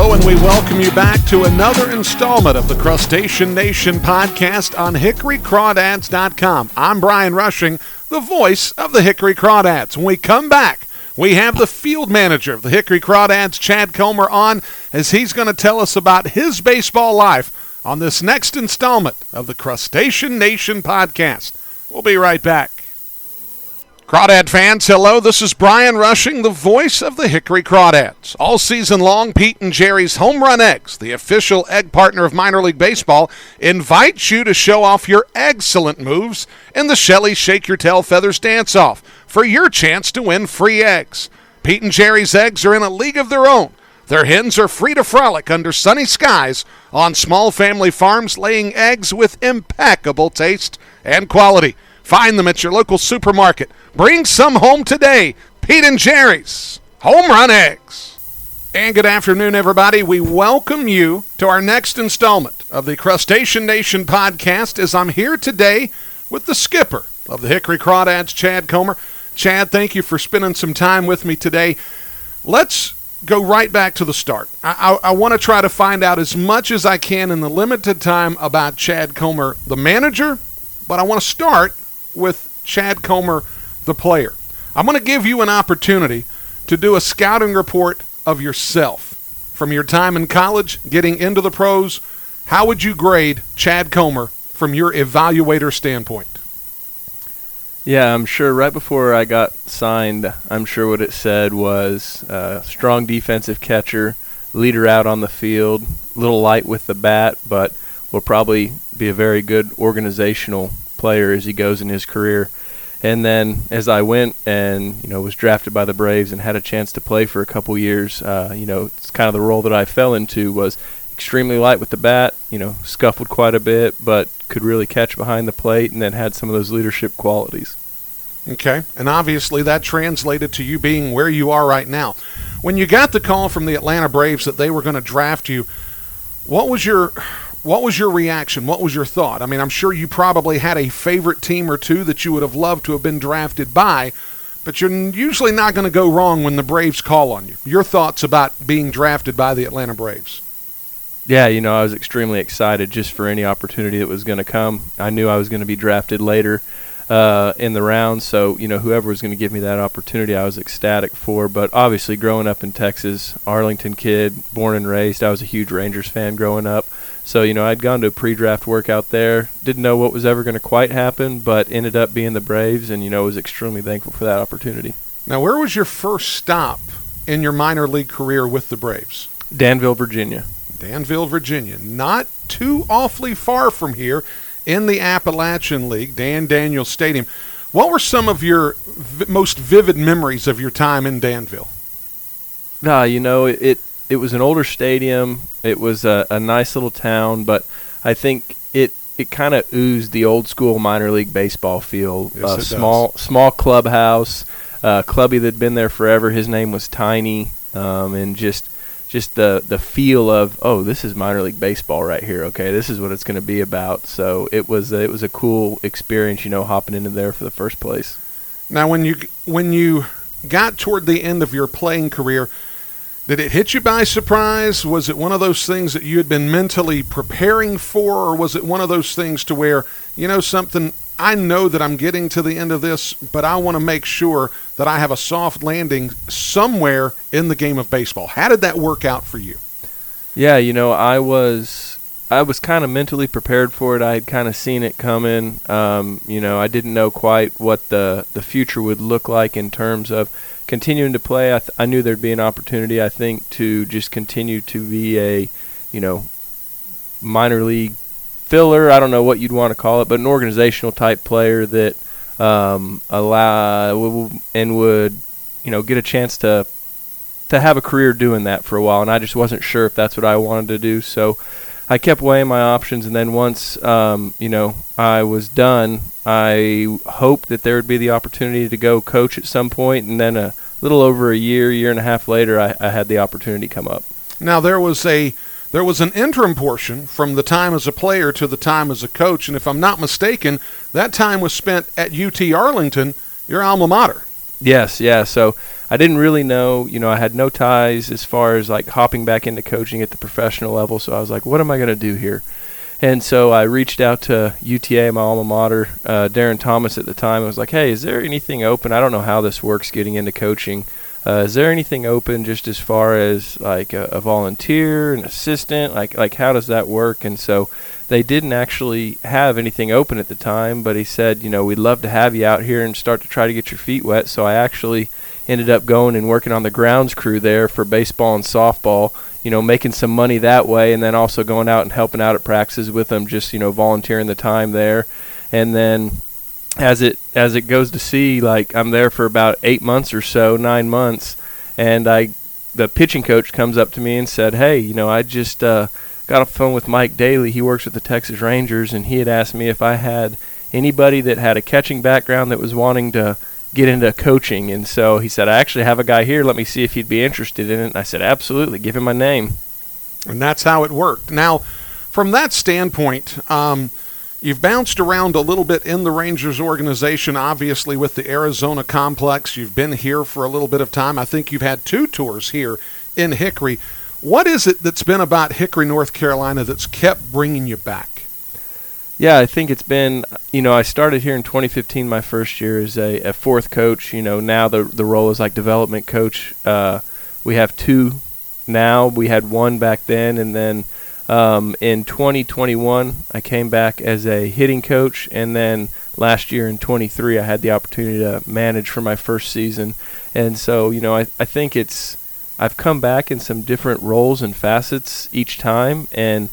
Hello, and we welcome you back to another installment of the Crustacean Nation podcast on HickoryCrawdads.com. I'm Brian Rushing, the voice of the Hickory Crawdads. When we come back, we have the field manager of the Hickory Crawdads, Chad Comer, on as he's going to tell us about his baseball life on this next installment of the Crustacean Nation podcast. We'll be right back. Crawdad fans, hello. This is Brian Rushing, the voice of the Hickory Crawdads. All season long, Pete and Jerry's Home Run Eggs, the official egg partner of minor league baseball, invites you to show off your excellent moves in the Shelly Shake Your Tail Feathers Dance-Off for your chance to win free eggs. Pete and Jerry's eggs are in a league of their own. Their hens are free to frolic under sunny skies on small family farms, laying eggs with impeccable taste and quality. Find them at your local supermarket. Bring some home today. Pete and Jerry's Home Run Eggs. And good afternoon, everybody. We welcome you to our next installment of the Crustacean Nation podcast as I'm here today with the skipper of the Hickory Crawdads, Chad Comer. Chad, thank you for spending some time with me today. Let's go right back to the start. I want to try to find out as much as I can in the limited time about Chad Comer, the manager, but I want to start with Chad Comer, the player. I'm going to give you an opportunity to do a scouting report of yourself. From your time in college, getting into the pros, how would you grade Chad Comer from your evaluator standpoint? Yeah, I'm sure right before I got signed, I'm sure what it said was strong defensive catcher, leader out on the field, a little light with the bat, but will probably be a very good organizational player as he goes in his career. And then as I went and was drafted by the Braves and had a chance to play for a couple years, it's kind of the role that I fell into was extremely light with the bat, scuffled quite a bit, but could really catch behind the plate and then had some of those leadership qualities. Okay, and obviously that translated to you being where you are right now. When you got the call from the Atlanta Braves that they were going to draft you, what was your reaction? What was your thought? I mean, I'm sure you probably had a favorite team or two that you would have loved to have been drafted by, but you're usually not going to go wrong when the Braves call on you. Your thoughts about being drafted by the Atlanta Braves? Yeah, I was extremely excited just for any opportunity that was going to come. I knew I was going to be drafted later in the round, so whoever was going to give me that opportunity, I was ecstatic for. But obviously, growing up in Texas, Arlington kid, born and raised, I was a huge Rangers fan growing up. So I'd gone to a pre-draft workout there, didn't know what was ever going to quite happen, but ended up being the Braves, and was extremely thankful for that opportunity. Now, where was your first stop in your minor league career with the Braves? Danville, Virginia. Danville, Virginia, not too awfully far from here in the Appalachian League, Dan Daniels Stadium. What were some of your most vivid memories of your time in Danville? It was an older stadium. It was a nice little town, but I think it kind of oozed the old school minor league baseball feel. Yes, small clubhouse, clubby that'd been there forever. His name was Tiny, and just the feel of, oh, this is minor league baseball right here. Okay, this is what it's going to be about. So it was a cool experience, hopping into there for the first place. Now, when you got toward the end of your playing career, did it hit you by surprise? Was it one of those things that you had been mentally preparing for, or was it one of those things to where, something, I know that I'm getting to the end of this, but I want to make sure that I have a soft landing somewhere in the game of baseball? How did that work out for you? Yeah, I was kind of mentally prepared for it. I had kind of seen it coming. I didn't know quite what the future would look like in terms of continuing to play. I knew there'd be an opportunity, I think, to just continue to be a, minor league filler. I don't know what you'd want to call it, but an organizational type player that would get a chance to have a career doing that for a while. And I just wasn't sure if that's what I wanted to do. So I kept weighing my options, and then once I was done, I hoped that there would be the opportunity to go coach at some point, and then a little over a year and a half later, I had the opportunity come up. Now, there was an interim portion from the time as a player to the time as a coach, and if I'm not mistaken, that time was spent at UT Arlington, your alma mater. Yes, yeah. So I didn't really know, I had no ties as far as like hopping back into coaching at the professional level. So I was like, what am I going to do here? And so I reached out to UTA, my alma mater, Darren Thomas at the time. I was like, hey, is there anything open? I don't know how this works getting into coaching. Is there anything open just as far as like a volunteer, an assistant? Like how does that work? And so they didn't actually have anything open at the time, but he said, we'd love to have you out here and start to try to get your feet wet. So I actually ended up going and working on the grounds crew there for baseball and softball, making some money that way, and then also going out and helping out at practices with them, just, volunteering the time there. And then as it goes to see, like I'm there for about 8 months or so, 9 months, and the pitching coach comes up to me and said, hey, I just got off the phone with Mike Daly. He works with the Texas Rangers, and he had asked me if I had anybody that had a catching background that was wanting to get into coaching. And so he said, I actually have a guy here. Let me see if he'd be interested in it. And I said, absolutely. Give him my name. And that's how it worked. Now, from that standpoint, you've bounced around a little bit in the Rangers organization, obviously with the Arizona complex. You've been here for a little bit of time. I think you've had 2 tours here in Hickory. What is it that's been about Hickory, North Carolina that's kept bringing you back? Yeah, I think it's been, I started here in 2015, my first year as a 4th coach. Now the role is like development coach. We have 2 now. We had 1 back then. And then in 2021, I came back as a hitting coach. And then last year in 23, I had the opportunity to manage for my first season. And so, I think I've come back in some different roles and facets each time. And,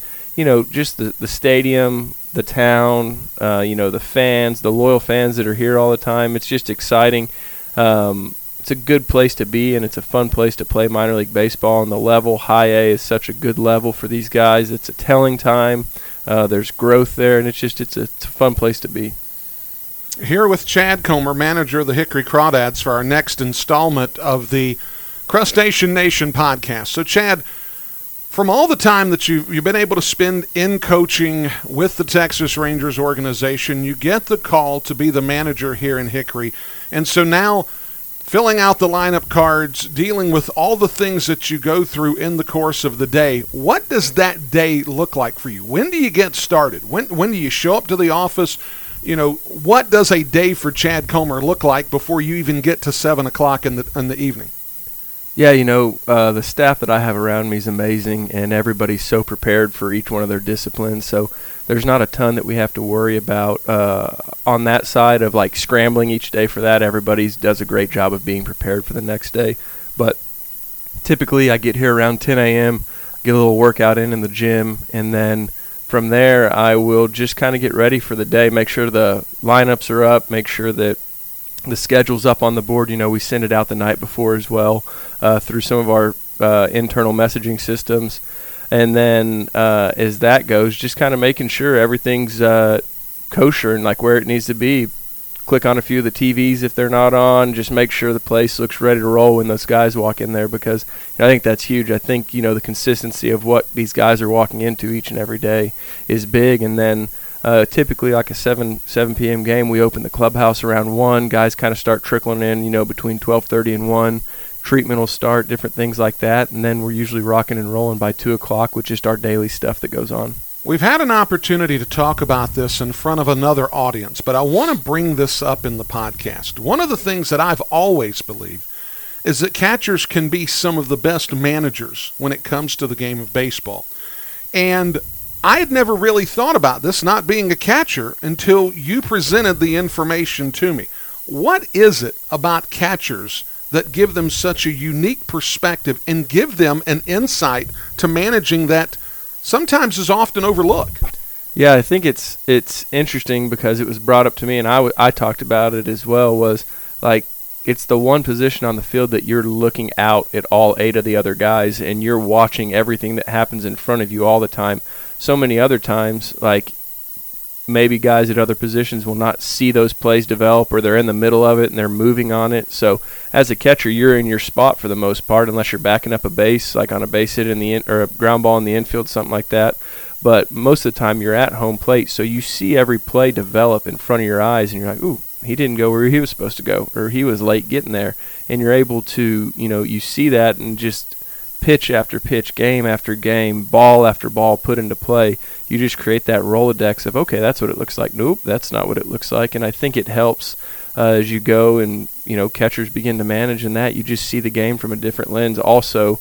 just the stadium, the town, the fans, the loyal fans that are here all the time. It's just exciting. It's a good place to be, and it's a fun place to play minor league baseball. And the level, high A, is such a good level for these guys. It's a telling time. There's growth there, and it's a fun place to be. Here with Chad Comer, manager of the Hickory Crawdads, for our next installment of the Crustacean Nation podcast. So, Chad, from all the time that you've been able to spend in coaching with the Texas Rangers organization, you get the call to be the manager here in Hickory. And so now, filling out the lineup cards, dealing with all the things that you go through in the course of the day, what does that day look like for you? When do you get started? When do you show up to the office? What does a day for Chad Comer look like before you even get to 7 o'clock in the evening? Yeah, the staff that I have around me is amazing, and everybody's so prepared for each one of their disciplines. So there's not a ton that we have to worry about on that side of like scrambling each day for that. Everybody does a great job of being prepared for the next day. But typically I get here around 10 a.m., get a little workout in the gym, and then from there I will just kind of get ready for the day, make sure the lineups are up, make sure that the schedule's up on the board. We send it out the night before as well through some of our internal messaging systems. And then as that goes, just kind of making sure everything's kosher and like where it needs to be. Click on a few of the TVs if they're not on. Just make sure the place looks ready to roll when those guys walk in there, because I think that's huge. I think, the consistency of what these guys are walking into each and every day is big. And then typically like a 7 p.m. game, we open the clubhouse around 1. Guys kind of start trickling in, between 12:30 and 1. Treatment will start, different things like that. And then we're usually rocking and rolling by 2 o'clock with just our daily stuff that goes on. We've had an opportunity to talk about this in front of another audience, but I want to bring this up in the podcast. One of the things that I've always believed is that catchers can be some of the best managers when it comes to the game of baseball. And I had never really thought about this, not being a catcher, until you presented the information to me. What is it about catchers that give them such a unique perspective and give them an insight to managing that sometimes is often overlooked? Yeah, I think it's interesting because it was brought up to me, and I talked about it as well, was like it's the one position on the field that you're looking out at all 8 of the other guys, and you're watching everything that happens in front of you all the time. So many other times, like maybe guys at other positions will not see those plays develop, or they're in the middle of it and they're moving on it. So as a catcher, you're in your spot for the most part, unless you're backing up a base, like on a base hit or a ground ball in the infield, something like that. But most of the time you're at home plate, so you see every play develop in front of your eyes, and you're like, ooh, he didn't go where he was supposed to go, or he was late getting there. and you're able to, you see that and just pitch after pitch, game after game, ball after ball put into play. You just create that Rolodex of, okay, that's what it looks like. Nope, that's not what it looks like. And I think it helps as you go and, catchers begin to manage in that. You just see the game from a different lens. Also,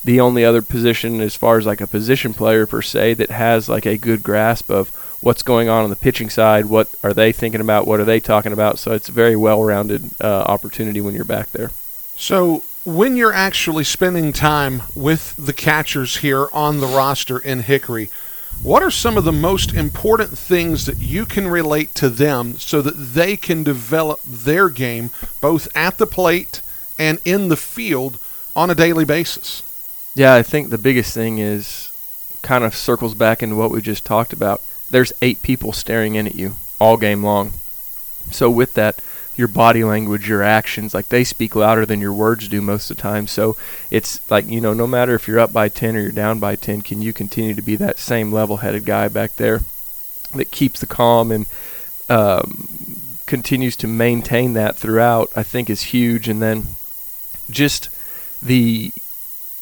the only other position as far as like a position player per se that has like a good grasp of what's going on the pitching side, what are they thinking about, what are they talking about. So it's a very well-rounded opportunity when you're back there. So when you're actually spending time with the catchers here on the roster in Hickory, what are some of the most important things that you can relate to them so that they can develop their game both at the plate and in the field on a daily basis? Yeah, I think the biggest thing is kind of circles back into what we just talked about. There's 8 people staring in at you all game long. So with that, your body language, your actions, like they speak louder than your words do most of the time. So it's like, no matter if you're up by 10 or you're down by 10, can you continue to be that same level-headed guy back there that keeps the calm and continues to maintain that throughout, I think is huge. And then just the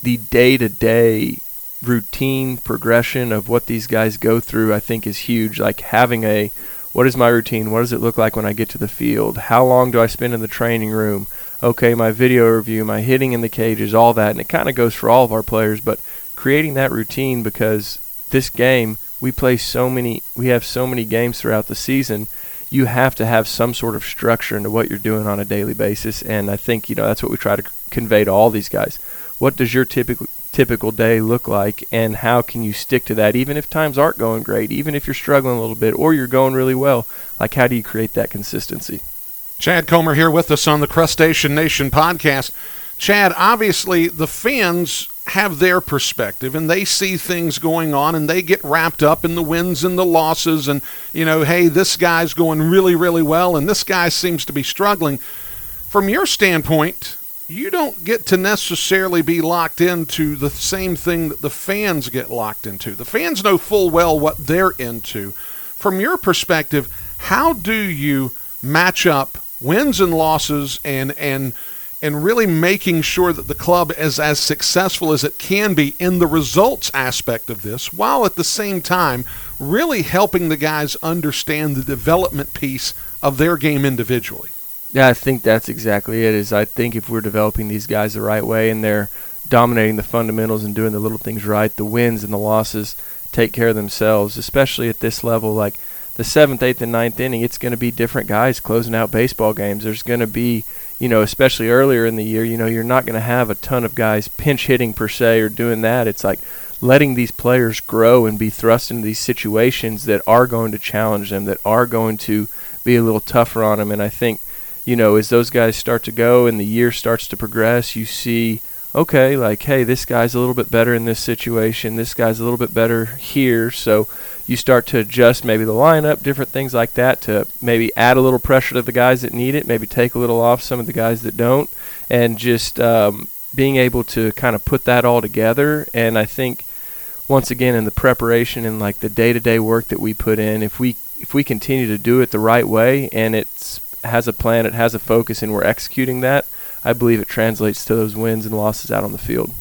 day-to-day routine progression of what these guys go through, I think is huge. Like having what is my routine? What does it look like when I get to the field? How long do I spend in the training room? Okay, my video review, my hitting in the cages, all that. And it kind of goes for all of our players, but creating that routine, because this game, we have so many games throughout the season, you have to have some sort of structure into what you're doing on a daily basis. And I think, that's what we try to convey to all these guys. What does your typical day look like, and how can you stick to that even if times aren't going great, even if you're struggling a little bit or you're going really well? Like, how do you create that consistency? Chad Comer here with us on the Crustacean Nation podcast. Chad, obviously the fans have their perspective and they see things going on and they get wrapped up in the wins and the losses and, hey, this guy's going really, really well and this guy seems to be struggling. From your standpoint, you don't get to necessarily be locked into the same thing that the fans get locked into. The fans know full well what they're into. From your perspective, how do you match up wins and losses and really making sure that the club is as successful as it can be in the results aspect of this, while at the same time really helping the guys understand the development piece of their game individually? Yeah, I think that's exactly it. I think if we're developing these guys the right way and they're dominating the fundamentals and doing the little things right, the wins and the losses take care of themselves, especially at this level. Like the 7th, 8th, and 9th inning, it's going to be different guys closing out baseball games. There's going to be, especially earlier in the year, you're not going to have a ton of guys pinch hitting per se or doing that. It's like letting these players grow and be thrust into these situations that are going to challenge them, that are going to be a little tougher on them. And I think, as those guys start to go and the year starts to progress, you see, okay, like, hey, this guy's a little bit better in this situation, this guy's a little bit better here, so you start to adjust maybe the lineup, different things like that to maybe add a little pressure to the guys that need it, maybe take a little off some of the guys that don't, and just being able to kind of put that all together. And I think, once again, in the preparation and like the day-to-day work that we put in, if we continue to do it the right way and it has a plan, it has a focus, and we're executing that, I believe it translates to those wins and losses out on the field.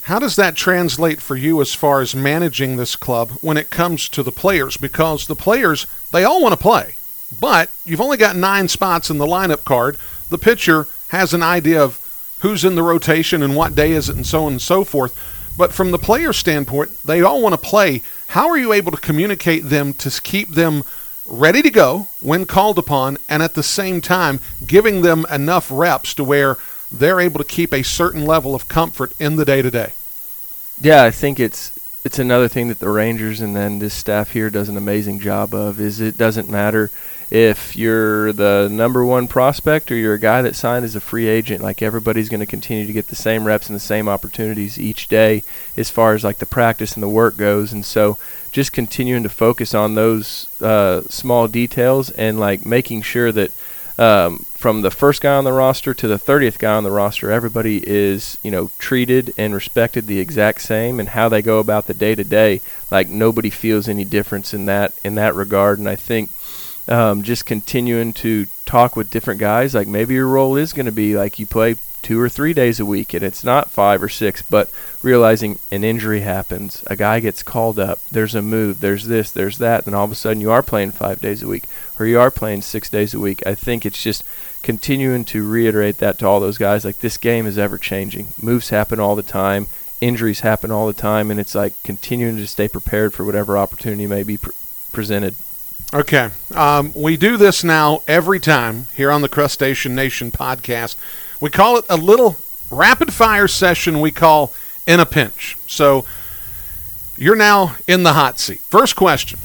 How does that translate for you as far as managing this club when it comes to the players? Because the players, they all want to play, but you've only got 9 spots in the lineup card. The pitcher has an idea of who's in the rotation and what day is it and so on and so forth. But from the player standpoint, they all want to play. How are you able to communicate them to keep them ready to go when called upon, and at the same time giving them enough reps to where they're able to keep a certain level of comfort in the day-to-day? Yeah, I think it's another thing that the Rangers and then this staff here does an amazing job of, is it doesn't matter if you're the number 1 prospect or you're a guy that signed as a free agent. Like, everybody's going to continue to get the same reps and the same opportunities each day as far as like the practice and the work goes. And so just continuing to focus on those small details and like making sure that from the first guy on the roster to the 30th guy on the roster, everybody is, treated and respected the exact same, and how they go about the day-to-day, like nobody feels any difference in that regard. And I think just continuing to talk with different guys, like maybe your role is going to be like you play 2 or 3 days a week, and it's not 5 or 6, but realizing an injury happens, a guy gets called up, there's a move, there's this, there's that, and all of a sudden you are playing 5 days a week, or you are playing 6 days a week. I think it's just continuing to reiterate that to all those guys, like, this game is ever changing. Moves happen all the time, injuries happen all the time, and it's like continuing to stay prepared for whatever opportunity may be presented. Okay. We do this now every time here on the Crustacean Nation podcast. We call it a little rapid-fire session we call In a Pinch. So you're now in the hot seat. First question,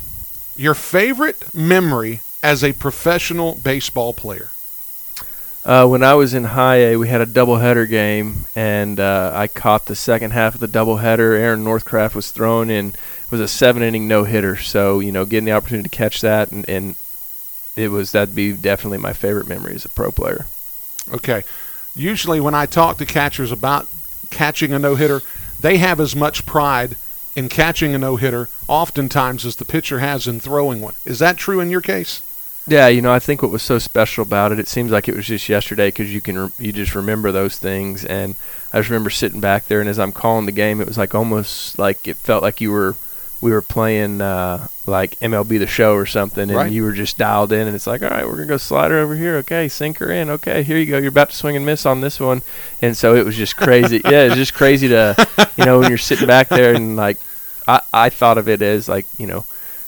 your favorite memory as a professional baseball player? When I was in high A, we had a doubleheader game, and I caught the second half of the doubleheader. Aaron Northcraft was thrown in. It was a 7-inning no-hitter, so, getting the opportunity to catch that, and that'd be definitely my favorite memory as a pro player. Okay. Usually when I talk to catchers about catching a no-hitter, they have as much pride in catching a no-hitter oftentimes as the pitcher has in throwing one. Is that true in your case? Yeah, I think what was so special about it seems like it was just yesterday because you just remember those things. And I just remember sitting back there, and as I'm calling the game, it was like almost like it felt like we were playing like MLB The Show or something, and right. You were just dialed in, and it's like, all right, we're going to go slider over here. Okay, sinker in. Okay, here you go. You're about to swing and miss on this one. And so it was just crazy. Yeah, it was just crazy to, when you're sitting back there, and like I thought of it as like,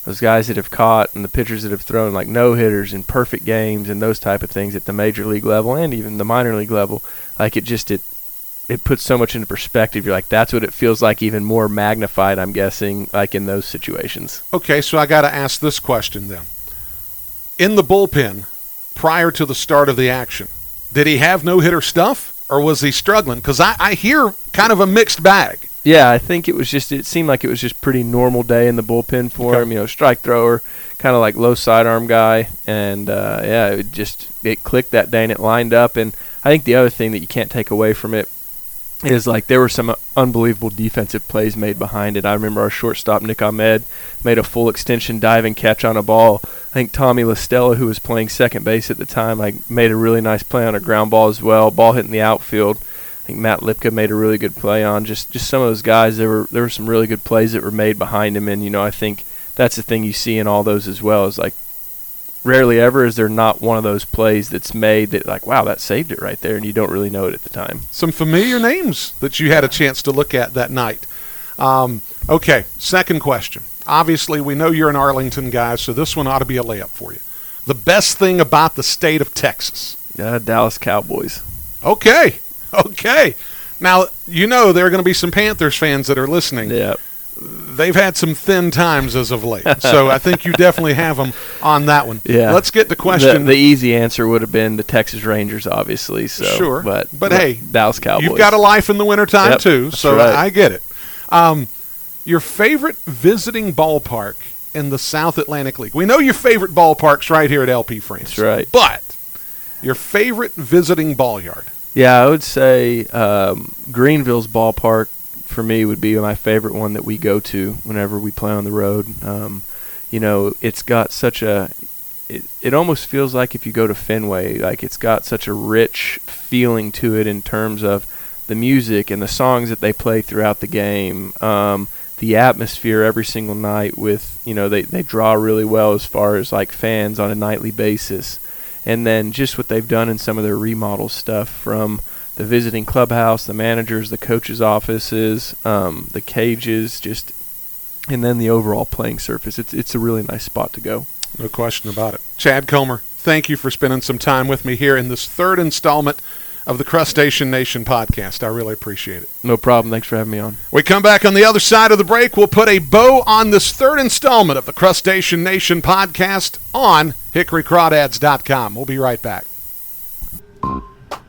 those guys that have caught and the pitchers that have thrown like no-hitters and perfect games and those type of things at the major league level and even the minor league level, like it puts so much into perspective. You're like, that's what it feels like, even more magnified, I'm guessing, like in those situations. Okay, so I got to ask this question then. In the bullpen, prior to the start of the action, did he have no-hitter stuff, or was he struggling? Because I hear kind of a mixed bag. Yeah, I think it seemed like it was just pretty normal day in the bullpen for him. Strike thrower, kind of like low sidearm guy. And, it clicked that day and it lined up. And I think the other thing that you can't take away from it is like there were some unbelievable defensive plays made behind it. I remember our shortstop, Nick Ahmed, made a full extension diving catch on a ball. I think Tommy LaStella, who was playing second base at the time, made a really nice play on a ground ball as well. Ball hitting the outfield. I think Matt Lipka made a really good play on just some of those guys. There were some really good plays that were made behind him, and I think that's the thing you see in all those as well. Is like rarely ever is there not one of those plays that's made that like, wow, that saved it right there, and you don't really know it at the time. Some familiar names that you had a chance to look at that night. Okay, second question. Obviously, we know you're an Arlington guy, so this one ought to be a layup for you. The best thing about the state of Texas? Dallas Cowboys. Okay. Now, there are going to be some Panthers fans that are listening. Yeah. They've had some thin times as of late, so I think you definitely have them on that one. Yeah. Let's get the question. The easy answer would have been the Texas Rangers, obviously. So, sure. But hey, Dallas Cowboys. You've got a life in the wintertime, too, so right. I get it. Your favorite visiting ballpark in the South Atlantic League? We know your favorite ballpark's right here at LP France. That's right. But your favorite visiting ball yard? Yeah, I would say Greenville's ballpark for me would be my favorite one that we go to whenever we play on the road. It's got such it almost feels like if you go to Fenway, like it's got such a rich feeling to it in terms of the music and the songs that they play throughout the game. The atmosphere every single night with, they draw really well as far as like fans on a nightly basis. And then just what they've done in some of their remodel stuff, from the visiting clubhouse, the managers, the coaches' offices, the cages, and then the overall playing surface. It's a really nice spot to go. No question about it. Chad Comer, thank you for spending some time with me here in this third installment of the Crustacean Nation podcast. I really appreciate it. No problem. Thanks for having me on. We come back on the other side of the break. We'll put a bow on this third installment of the Crustacean Nation podcast on HickoryCrawdads.com. We'll be right back.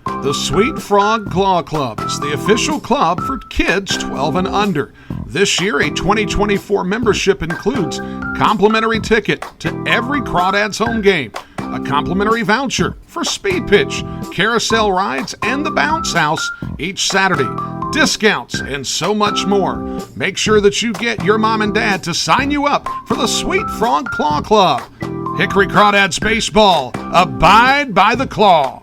The Sweet Frog Claw Club is the official club for kids 12 and under. This year, a 2024 membership includes complimentary ticket to every Crawdads home game, a complimentary voucher for speed pitch, carousel rides, and the bounce house each Saturday, discounts, and so much more. Make sure that you get your mom and dad to sign you up for the Sweet Frog Claw Club. Hickory Crawdads Baseball, abide by the claw.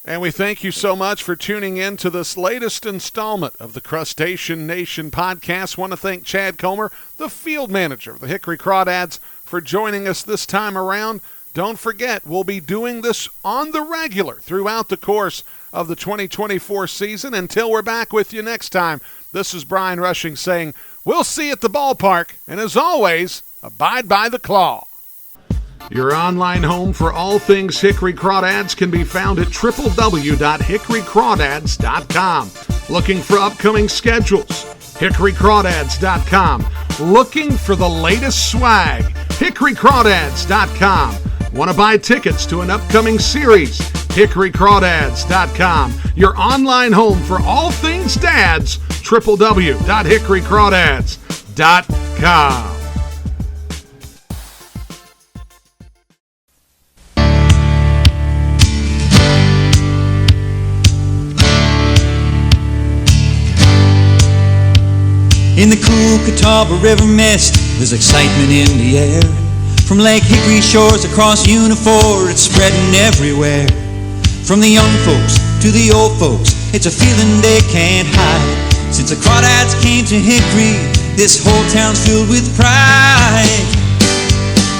And we thank you so much for tuning in to this latest installment of the Crustacean Nation podcast. I want to thank Chad Comer, the field manager of the Hickory Crawdads, for joining us this time around. Don't forget, we'll be doing this on the regular throughout the course of the 2024 season. Until we're back with you next time, this is Brian Rushing saying we'll see you at the ballpark. And as always, abide by the claw. Your online home for all things Hickory Crawdads can be found at www.hickorycrawdads.com. Looking for upcoming schedules? hickorycrawdads.com. Looking for the latest swag? hickorycrawdads.com. Want to buy tickets to an upcoming series? hickorycrawdads.com. Your online home for all things dads, www.hickorycrawdads.com. In the cool Catawba River mist, there's excitement in the air. From Lake Hickory shores across Unifor, it's spreading everywhere. From the young folks to the old folks, it's a feeling they can't hide. Since the Crawdads came to Hickory, this whole town's filled with pride.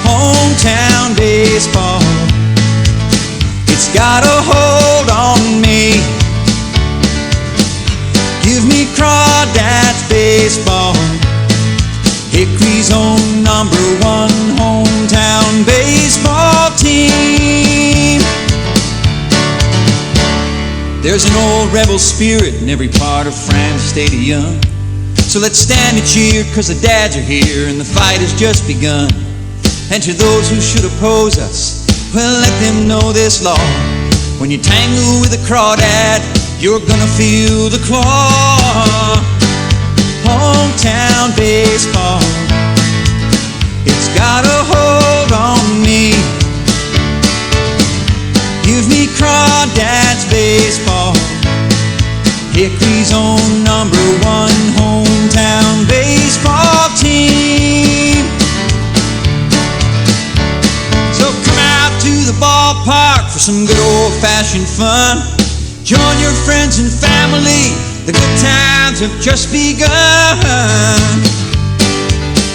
Hometown baseball, it's got a hold on me. Give me Crawdads baseball, Hickory's own number one hometown baseball team. There's an old rebel spirit in every part of Fran's stadium. So let's stand and cheer, cause the dads are here and the fight has just begun. And to those who should oppose us, well, let them know this law. When you tangle with a crawdad, you're gonna feel the claw. Hometown baseball, it's got a hold on me. Give me Crawdads baseball, Hickory's own number one hometown baseball team. So come out to the ballpark for some good old-fashioned fun. Join your friends and family, the good times have just begun.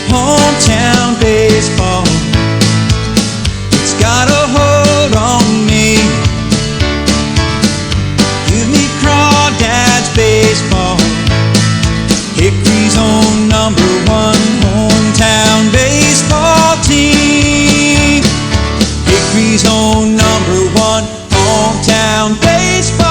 Hometown baseball, it's got a hold on me. Give me Crawdads baseball, Hickory's own number one hometown baseball team. Hickory's own number one hometown baseball